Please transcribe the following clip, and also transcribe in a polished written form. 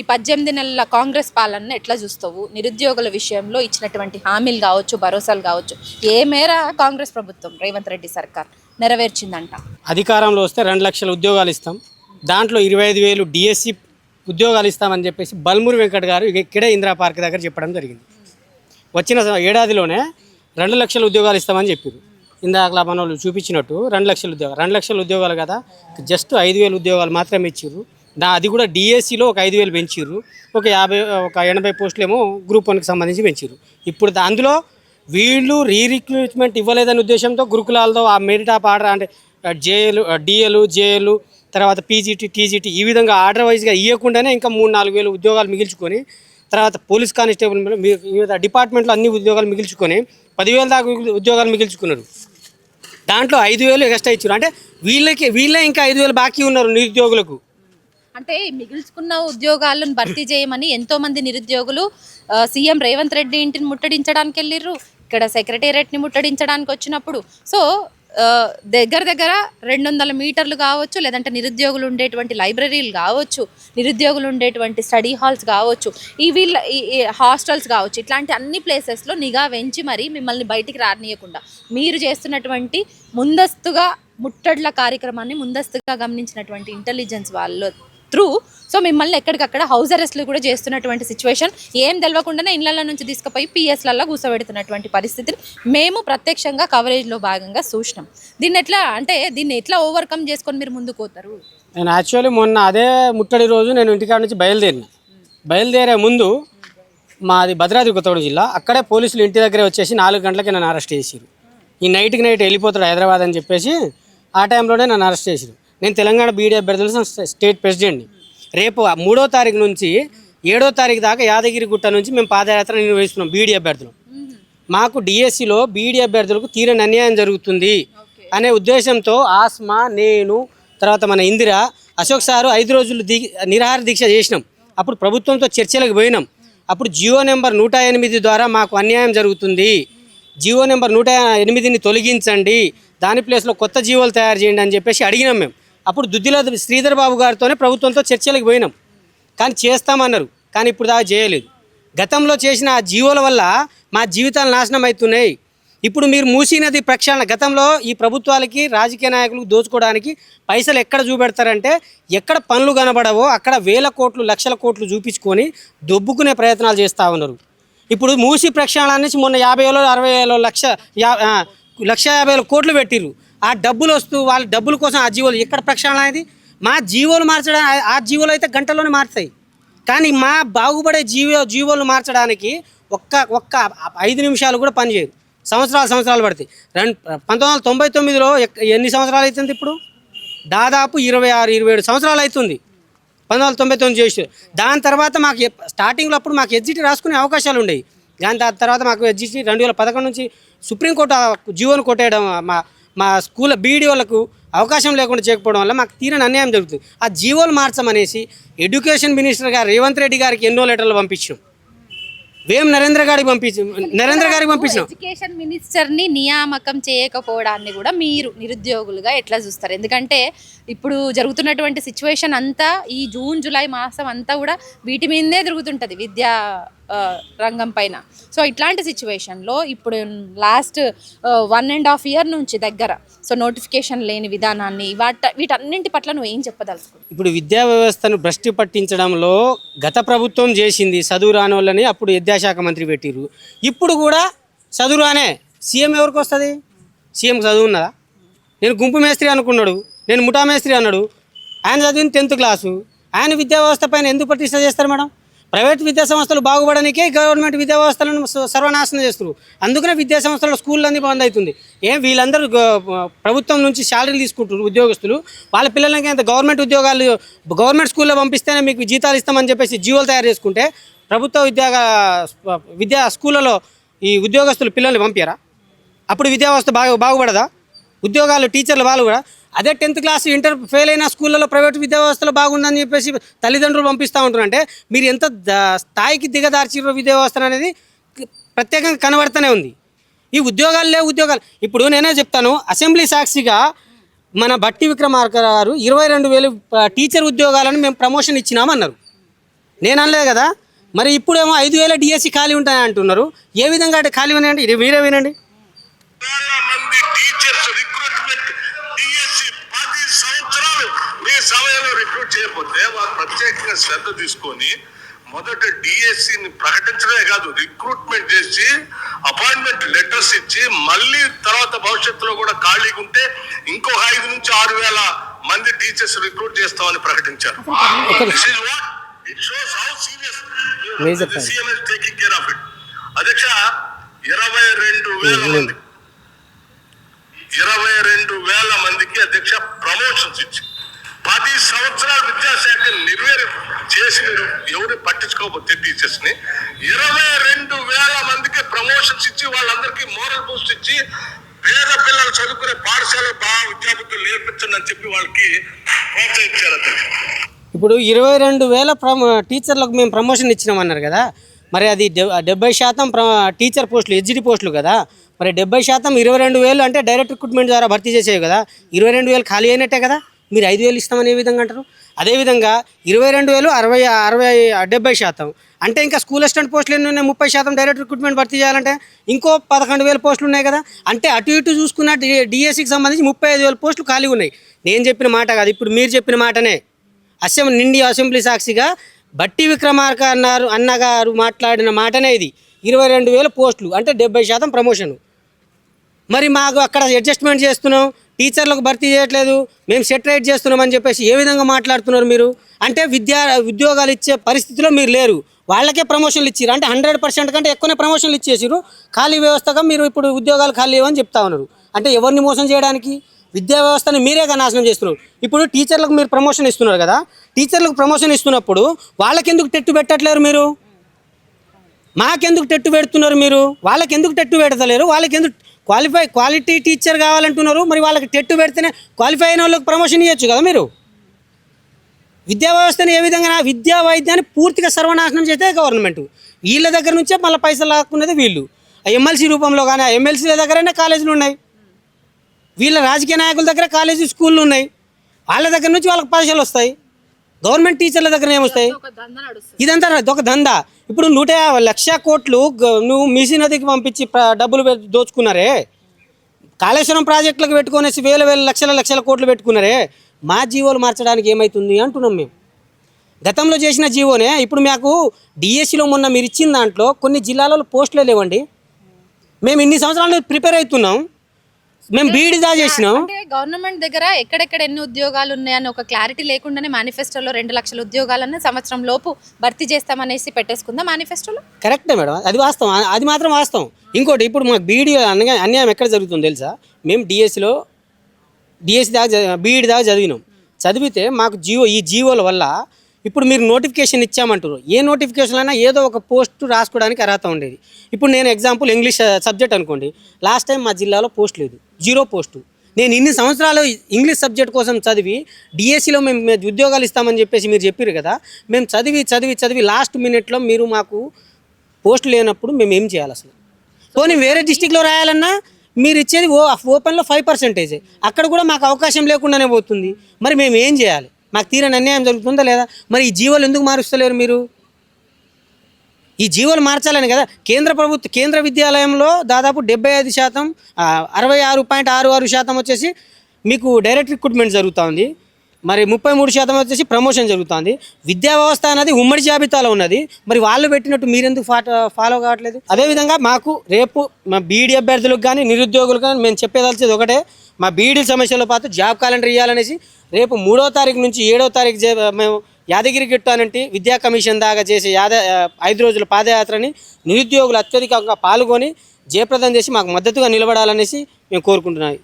ఈ 18 నెలల కాంగ్రెస్ పాలనను ఎట్లా చూస్తావు? నిరుద్యోగుల విషయంలో ఇచ్చినటువంటి హామీలు కావచ్చు, భరోసాలు కావచ్చు, ఏ మేర కాంగ్రెస్ ప్రభుత్వం రేవంత్ రెడ్డి సర్కార్ నెరవేర్చిందంట? అధికారంలో వస్తే 2 లక్షల ఉద్యోగాలు ఇస్తాం, దాంట్లో 25,000 డిఎస్సి ఉద్యోగాలు ఇస్తామని చెప్పేసి బల్మూరి వెంకట్ గారు ఇక్కడే ఇందిరా పార్క్ దగ్గర చెప్పడం జరిగింది. వచ్చిన ఏడాదిలోనే 2 లక్షల ఉద్యోగాలు ఇస్తామని చెప్పారు. ఇందాక మన వాళ్ళు చూపించినట్టు 2 లక్షల ఉద్యోగాలు 2 లక్షల ఉద్యోగాలు కదా, జస్ట్ 5,000 ఉద్యోగాలు మాత్రమే ఇచ్చారు. అది కూడా డిఎస్సిలో ఒక 5,000 పెంచారు, ఒక 80 పోస్టులు ఏమో గ్రూప్ 1కి సంబంధించి పెంచారు. ఇప్పుడు అందులో వీళ్ళు రిక్రూట్మెంట్ ఇవ్వలేదనే ఉద్దేశంతో గురుకులాలతో ఆ మెరిట్ ఆఫ్ ఆర్డర్ అంటే డిఎలు జేఏలు తర్వాత పీజీటీ టీజీటీ ఈ విధంగా ఆర్డర్ వైజ్గా ఇవ్వకుండానే ఇంకా 3-4 వేలు ఉద్యోగాలు మిగిల్చుకొని, తర్వాత పోలీస్ కానిస్టేబుల్ వివిధ డిపార్ట్మెంట్లో అన్ని ఉద్యోగాలు మిగిల్చుకొని 10,000 దాకా ఉద్యోగాలు మిగిల్చుకున్నారు. దాంట్లో 5,000 ఎక్స్ట్రా ఇచ్చారు. అంటే వీళ్ళే ఇంకా 5,000 బాకీ ఉన్నారు నిరుద్యోగులకు. అంటే మిగిల్చుకున్న ఉద్యోగాలను భర్తీ చేయమని ఎంతో మంది నిరుద్యోగులు సీఎం రేవంత్ రెడ్డి ఇంటిని ముట్టడించడానికి వెళ్ళిర్రు, ఇక్కడ సెక్రటేరియట్ని ముట్టడించడానికి వచ్చినప్పుడు. సో దగ్గర 200 మీటర్లు కావచ్చు, లేదంటే నిరుద్యోగులు ఉండేటువంటి లైబ్రరీలు కావచ్చు, నిరుద్యోగులు ఉండేటువంటి స్టడీ హాల్స్ కావచ్చు, ఈ హాస్టల్స్ కావచ్చు, ఇట్లాంటి అన్ని ప్లేసెస్లో నిఘా వెంచి మరి మిమ్మల్ని బయటికి రానియకుండా మీరు చేస్తున్నటువంటి ముందస్తుగా ముట్టడ్ల కార్యక్రమాన్ని ముందస్తుగా గమనించినటువంటి ఇంటెలిజెన్స్ వాళ్ళు త్రూ సో మిమ్మల్ని ఎక్కడికక్కడ హౌస్ అరెస్ట్లు కూడా చేస్తున్నటువంటి సిచ్యువేషన్, ఏం తెలియకుండానే ఇళ్ల నుంచి తీసుకుపోయి పిఎస్లలో కూర్చోబెడుతున్నటువంటి పరిస్థితిని మేము ప్రత్యక్షంగా కవరేజ్లో భాగంగా చూసినాం. దీన్ని ఎట్లా ఓవర్కమ్ చేసుకొని మీరు ముందుకు పోతారు? నేను యాక్చువల్లీ మొన్న అదే ముట్టడి రోజు నేను ఇంటికాడ నుంచి బయలుదేరే ముందు మాది భద్రాద్రి కొత్తగూడెం జిల్లా, అక్కడే పోలీసులు ఇంటి దగ్గరే వచ్చేసి 4 గంటలకి నన్ను అరెస్ట్ చేశారు. ఈ నైట్కి నైట్ వెళ్ళిపోతాడు హైదరాబాద్ అని చెప్పేసి ఆ టైంలోనే నన్ను అరెస్ట్ చేశారు. నేను తెలంగాణ బీడీ అభ్యర్థుల స్టేట్ ప్రెసిడెంట్ని. రేపు 3వ తారీఖు నుంచి 7వ తారీఖు దాకా యాదగిరిగుట్ట నుంచి మేము పాదయాత్ర నిర్వహిస్తున్నాం బీడీ అభ్యర్థులు. మాకు డిఎస్సిలో బీడీ అభ్యర్థులకు తీరని అన్యాయం జరుగుతుంది అనే ఉద్దేశంతో ఆస్మా, నేను, తర్వాత మన ఇందిర, అశోక్ సారు 5 రోజులు నిరాహార దీక్ష చేసినాం. అప్పుడు ప్రభుత్వంతో చర్చలకు పోయినాం. అప్పుడు జియో నెంబర్ 108 ద్వారా మాకు అన్యాయం జరుగుతుంది, జియో నెంబర్ 108ని తొలగించండి, దాని ప్లేస్లో కొత్త జీవోలు తయారు చేయండి అని చెప్పేసి అడిగినాం మేము. అప్పుడు దుద్దిల శ్రీధర్ బాబు గారితోనే ప్రభుత్వంతో చర్చలకు పోయినాం, కానీ చేస్తామన్నారు, కానీ ఇప్పుడు దాకా చేయలేదు. గతంలో చేసిన ఆ జీవోల వల్ల మా జీవితాలు నాశనం అవుతున్నాయి. ఇప్పుడు మీరు మూసీ నది ప్రక్షాళన, గతంలో ఈ ప్రభుత్వాలకి రాజకీయ నాయకులకు దోచుకోవడానికి పైసలు ఎక్కడ చూపెడతారంటే ఎక్కడ పనులు కనబడవో అక్కడ 1,000 కోట్లు 1,00,000 కోట్లు చూపించుకొని దొబ్బుకునే ప్రయత్నాలు చేస్తూ ఉన్నారు. ఇప్పుడు మూసీ ప్రక్షాళన నుంచి మొన్న 50,000 60,000 1,50,000 కోట్లు పెట్టిర్రు. ఆ డబ్బులు వస్తూ వాళ్ళ డబ్బుల కోసం ఆ జీవోలు ఎక్కడ ప్రక్షాళన అనేది? మా జీవోలు మార్చడం, ఆ జీవోలు అయితే గంటల్లోనే మారుతాయి, కానీ మా బాగుపడే జీవోలు మార్చడానికి ఒక్క 5 నిమిషాలు కూడా పనిచేయదు. సంవత్సరాలు పడతాయి. 1999లో ఎన్ని సంవత్సరాలు అవుతుంది? ఇప్పుడు దాదాపు 26-27 సంవత్సరాలు అవుతుంది 1999 చేసి. దాని తర్వాత మాకు స్టార్టింగ్లో అప్పుడు మాకు ఎగ్జిట్ రాసుకునే అవకాశాలు ఉండేవి, దాని తర్వాత మాకు ఎగ్జిట్ 2011 నుంచి సుప్రీంకోర్టు జీవోను కొట్టేయడం, మా స్కూల్ బీడీ వాళ్ళకు అవకాశం లేకుండా చేయకపోవడం వల్ల మాకు తీరని అన్యాయం జరుగుతుంది. ఆ జీవోలు మార్చమనేసి ఎడ్యుకేషన్ మినిస్టర్ గారు రేవంత్ రెడ్డి గారికి ఎన్నో లెటర్లు పంపించాం. నరేంద్ర గారికి పంపించాం. ఎడ్యుకేషన్ మినిస్టర్ని నియామకం చేయకపోవడాన్ని కూడా మీరు నిరుద్యోగులుగా ఎట్లా చూస్తారు? ఎందుకంటే ఇప్పుడు జరుగుతున్నటువంటి సిచ్యువేషన్ అంతా ఈ జూన్ జూలై మాసం అంతా కూడా వీటి మీదే తిరుగుతుంటుంది విద్యా రంగం పైన. సో ఇట్లాంటి సిచ్యువేషన్లో ఇప్పుడు లాస్ట్ 1.5 year నుంచి దగ్గర సో నోటిఫికేషన్ లేని విధానాన్ని వీటన్నింటి పట్ల నువ్వు ఏం చెప్పదలుచుకున్నావు? ఇప్పుడు విద్యా వ్యవస్థను భ్రష్టు పట్టించడంలో గత ప్రభుత్వం చేసింది. చదువు రాని వాళ్ళని అప్పుడు విద్యాశాఖ మంత్రి పెట్టిరు. ఇప్పుడు కూడా చదువు రానే సీఎం ఎవరికి వస్తుంది? సీఎం చదువు ఉన్నదా? నేను గుంపు మేస్త్రి అనుకున్నాడు, నేను ముఠా మేస్త్రి అన్నాడు. ఆయన చదివిన 10th క్లాసు. ఆయన విద్యా వ్యవస్థ పైన ఎందుకు ప్రతిష్ట చేస్తారు మేడం? ప్రైవేట్ విద్యా సంస్థలు బాగుపడడానికే గవర్నమెంట్ విద్యా వ్యవస్థలను సర్వనాశనం చేస్తారు. అందుకనే విద్యా సంస్థల స్కూళ్ళు అన్నీ బంద్ అవుతుంది. వీళ్ళందరూ ప్రభుత్వం నుంచి శాలరీలు తీసుకుంటారు ఉద్యోగస్తులు. వాళ్ళ పిల్లలకి అంత గవర్నమెంట్ స్కూల్లో పంపిస్తేనే మీకు జీతాలు ఇస్తామని చెప్పేసి జీవోలు తయారు చేసుకుంటే ప్రభుత్వ విద్యా స్కూళ్ళలో ఈ ఉద్యోగస్తులు పిల్లల్ని పంపారా? అప్పుడు విద్యా వ్యవస్థ బాగుపడదా? ఉద్యోగాలు టీచర్లు వాళ్ళు కూడా అదే 10th క్లాస్ ఇంటర్ ఫెయిల్ అయిన స్కూళ్ళలో ప్రైవేట్ విద్యా వ్యవస్థలో బాగుందని చెప్పేసి తల్లిదండ్రులు పంపిస్తూ ఉంటారు. అంటే మీరు ఎంత స్థాయికి దిగదార్చిరో విద్యా వ్యవస్థ అనేది ప్రత్యేకంగా కనబడుతూనే ఉంది. ఈ ఉద్యోగాలు ఇప్పుడు నేనే చెప్తాను, అసెంబ్లీ సాక్షిగా మన బట్టి విక్రమార్క గారు 22,000 టీచర్ ఉద్యోగాలను మేము ప్రమోషన్ ఇచ్చినామన్నారు. నేను అనలేదు కదా. మరి ఇప్పుడేమో 5,000 డిఎస్సి ఖాళీ ఉంటాయని అంటున్నారు. ఏ విధంగా అంటే ఖాళీ ఉన్నాయండి? ఇది మీరే వినండి. వేల మంది టీచర్స్ రిక్రూట్మెంట్ డిఎస్సి 10 సంవత్సరాలు మీ సమయంలో రిక్రూట్ చేయకపోతే వారు ప్రత్యేకంగా శ్రద్ధ తీసుకొని మొదట డిఎస్సిని ప్రకటించడమే కాదు, రిక్రూట్మెంట్ చేసి అపాయింట్మెంట్ లెటర్స్ ఇచ్చి మళ్ళీ తర్వాత భవిష్యత్తులో కూడా ఖాళీగా ఉంటే ఇంకో 5 నుంచి 6,000 మంది టీచర్స్ రిక్రూట్ చేస్తామని ప్రకటించారు. It shows how serious the CM is taking care of it. అధ్యక్ష 22,000 మందికి అధ్యక్ష ప్రమోషన్స్ ఇచ్చి 10 సంవత్సరాల విద్యాశాఖ నిర్వీర్యం చేసి మీరు ఎవరు పట్టించుకోకపోతే టీచర్స్ ని 22,000 మందికి ప్రమోషన్స్ ఇచ్చి వాళ్ళందరికీ మోరల్ బూస్ట్ ఇచ్చి పేద పిల్లలు చదువుకునే పాఠశాల బాగా విద్యాబుద్ధులు నేర్పించండి అని చెప్పి వాళ్ళకి ప్రోత్సహించారు అధ్యక్ష. ఇప్పుడు 22,000 టీచర్లకు మేము ప్రమోషన్ ఇచ్చినామన్నారు కదా. మరి అది 70% టీచర్ పోస్టులు హెచ్డి పోస్టులు కదా. మరి 70% 22,000 అంటే డైరెక్ట్ రిక్రూట్మెంట్ ద్వారా భర్తీ చేసేవి కదా. 22,000 ఖాళీ అయినట్టే కదా. మీరు 5,000 ఇస్తామని ఏ విధంగా అంటారు? అదేవిధంగా 22,000 70% అంటే ఇంకా స్కూల్ అసిస్టెంట్ పోస్టులు ఎన్ని ఉన్నాయి? 30% డైరెక్ట్ రిక్రూట్మెంట్ భర్తీ చేయాలంటే ఇంకో 11,000 పోస్టులు ఉన్నాయి కదా. అంటే అటు ఇటు చూసుకున్న డిఎస్సికి సంబంధించి 35,000 పోస్టులు ఖాళీ ఉన్నాయి. నేను చెప్పిన మాట కాదు, ఇప్పుడు మీరు చెప్పిన మాటనే. అసెంబ్లీ సాక్షిగా బట్టి విక్రమార్క అన్నగారు మాట్లాడిన మాటనే ఇది. 22,000 పోస్టులు అంటే 70% ప్రమోషన్. మరి మాకు అక్కడ అడ్జస్ట్మెంట్ చేస్తున్నాం, టీచర్లకు భర్తీ చేయట్లేదు, మేము సెటరేట్ చేస్తున్నాం అని చెప్పేసి ఏ విధంగా మాట్లాడుతున్నారు మీరు? అంటే ఉద్యోగాలు ఇచ్చే పరిస్థితిలో మీరు లేరు. వాళ్ళకే ప్రమోషన్లు ఇచ్చారు అంటే 100% కంటే ఎక్కువనే ప్రమోషన్లు ఇచ్చేసారు. ఖాళీ వ్యవస్థగా మీరు ఇప్పుడు ఉద్యోగాలు ఖాళీ లేవని చెప్తా ఉన్నారు. అంటే ఎవరిని మోసం చేయడానికి? విద్యా వ్యవస్థని మీరేగా నాశనం చేస్తున్నారు. ఇప్పుడు టీచర్లకు మీరు ప్రమోషన్ ఇస్తున్నారు కదా. టీచర్లకు ప్రమోషన్ ఇస్తున్నప్పుడు వాళ్ళకెందుకు టెట్టు పెట్టట్లేరు మీరు? మాకెందుకు టెట్టు పెడుతున్నారు మీరు? వాళ్ళకి ఎందుకు టెట్టు పెడతలేరు? వాళ్ళకి ఎందుకు క్వాలిటీ టీచర్ కావాలంటున్నారు? మరి వాళ్ళకి టెట్టు పెడితేనే క్వాలిఫై అయిన వాళ్ళకి ప్రమోషన్ ఇవ్వచ్చు కదా మీరు. విద్యా వ్యవస్థని ఏ విధంగా విద్యా వైద్యాన్ని పూర్తిగా సర్వనాశనం చేస్తే గవర్నమెంట్. వీళ్ళ దగ్గర నుంచే మళ్ళీ పైసలు లాక్కునేది వీళ్ళు. ఎమ్మెల్సీ రూపంలో కానీ ఆ ఎమ్మెల్సీల దగ్గరైనా కాలేజీలు ఉన్నాయి. వీళ్ళ రాజకీయ నాయకుల దగ్గర కాలేజీ స్కూళ్ళు ఉన్నాయి. వాళ్ళ దగ్గర నుంచి వాళ్ళకి పైసలు వస్తాయి. గవర్నమెంట్ టీచర్ల దగ్గర ఏమొస్తాయి? ఇదంతా ఒక దందా. ఇప్పుడు 150,000 కోట్లు నువ్వు మిసి నదికి పంపించి డబ్బులు దోచుకున్నారే. కాళేశ్వరం ప్రాజెక్టులకు పెట్టుకునేసి వేల లక్షల కోట్లు పెట్టుకున్నారే. మా జీవోలు మార్చడానికి ఏమవుతుంది అంటున్నాం మేము. గతంలో చేసిన జీవోనే ఇప్పుడు మాకు డిఎస్సిలో మొన్న మీరు ఇచ్చిన దాంట్లో కొన్ని జిల్లాలలో పోస్టులే లేవండి. మేము ఇన్ని సంవత్సరాలు ప్రిపేర్ అవుతున్నాం. మేము బీఈడి దా చేసినాం. అంటే గవర్నమెంట్ దగ్గర ఎక్కడెక్కడ ఎన్ని ఉద్యోగాలు ఉన్నాయని ఒక క్లారిటీ లేకుండానే మేనిఫెస్టోలో 2 లక్షల ఉద్యోగాలను సంవత్సరం లోపు భర్తీ చేస్తామనేసి పెట్టేసుకుందా మేనిఫెస్టోలో. కరెక్టే మేడం, అది వాస్తవం, అది మాత్రం వాస్తవం. ఇంకోటి ఇప్పుడు మాకు బీఈడి అన్యాయం ఎక్కడ జరుగుతుందో తెలుసా? మేము డిఎస్సి దాకా బీఈడి దాకా చదివితే మాకు ఈ జీవోల వల్ల ఇప్పుడు మీరు నోటిఫికేషన్ ఇచ్చామంటారు. ఏ నోటిఫికేషన్ అయినా ఏదో ఒక పోస్ట్ రాసుకోవడానికి అర్హత ఉండేది. ఇప్పుడు నేను ఎగ్జాంపుల్ ఇంగ్లీష్ సబ్జెక్ట్ అనుకోండి. లాస్ట్ టైం మా జిల్లాలో పోస్ట్ లేదు, 0 పోస్టు. నేను ఇన్ని సంవత్సరాలు ఇంగ్లీష్ సబ్జెక్ట్ కోసం చదివి డిఎస్సిలో మేము ఉద్యోగాలు ఇస్తామని చెప్పేసి మీరు చెప్పారు కదా. మేము చదివి లాస్ట్ మినిట్లో మీరు మాకు పోస్ట్ లేనప్పుడు మేము ఏం చేయాలి అసలు? పోనీ వేరే డిస్టిక్లో రాయాలన్నా మీరు ఇచ్చేది ఓపెన్లో 5%. అక్కడ కూడా మాకు అవకాశం లేకుండానే పోతుంది. మరి మేము ఏం చేయాలి? మాకు తీరని అన్యాయం జరుగుతుందా లేదా? మరి ఈ జీవోలు ఎందుకు మారుస్తలేరు మీరు? ఈ జీవోలు మార్చాలని కదా కేంద్ర విద్యాలయంలో దాదాపు 75%, 66.66% వచ్చేసి మీకు డైరెక్ట్ రిక్రూట్మెంట్ జరుగుతుంది. మరి 33% వచ్చేసి ప్రమోషన్ జరుగుతుంది. విద్యా వ్యవస్థ అనేది ఉమ్మడి జాబితాలో ఉన్నది. మరి వాళ్ళు పెట్టినట్టు మీరెందుకు ఫాలో కావట్లేదు? అదేవిధంగా మాకు రేపు మా బీఈడి అభ్యర్థులకు కానీ నిరుద్యోగులకు కానీ మేము చెప్పేదలిచేది ఒకటే, మా బీఈడి సమస్యలతో పాటు జాబ్ క్యాలెండర్ ఇవ్వాలనేసి రేపు 3వ తారీఖు నుంచి 7వ తారీఖు మేము యాదగిరి గిట్టానంటే విద్యా కమిషన్ దాకా చేసే 5 రోజుల పాదయాత్రని నిరుద్యోగులు అత్యధికంగా పాల్గొని జయప్రదం చేసి మాకు మద్దతుగా నిలబడాలనేసి మేము కోరుకుంటున్నాం.